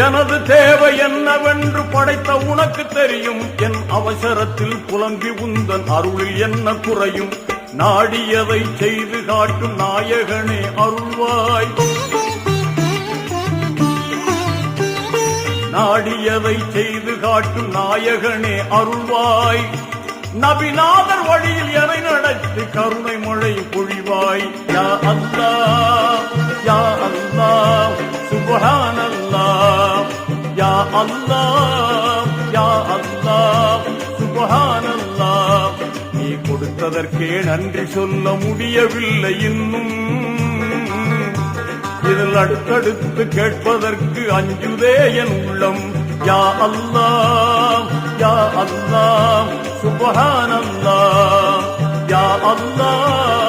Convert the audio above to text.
எனது தேவை என்னவென்று படைத்த உனக்கு தெரியும். என் அவசரத்தில் புலம்பி உந்தன் அருளில் என்ன குறையும். நாடியதை செய்து காட்டும் நாயகனே அருள்வாய். நாடியதை செய்து காட்டும் நாயகனே அருள்வாய். நபிநாதர் வழியில் எனை நடத்தி கருணை மழை பொழிவாய். யா அல்லாஹ் யா அல்லாஹ் சுப்ஹானல்லாஹ். யா அல்லாஹ் யா அல்லாஹ் சுப்ஹானல்லாஹ். நீ கொடுத்ததற்கே நன்றி சொல்ல முடியவில்லை இன்னும். இதில் அடுத்தடுத்து கேட்பதற்கு அஞ்சுதே என் உள்ளம். யா அல்லாஹ் யா அல்லாஹ் சுப்ஹானல்லாஹ். யா அல்லாஹ்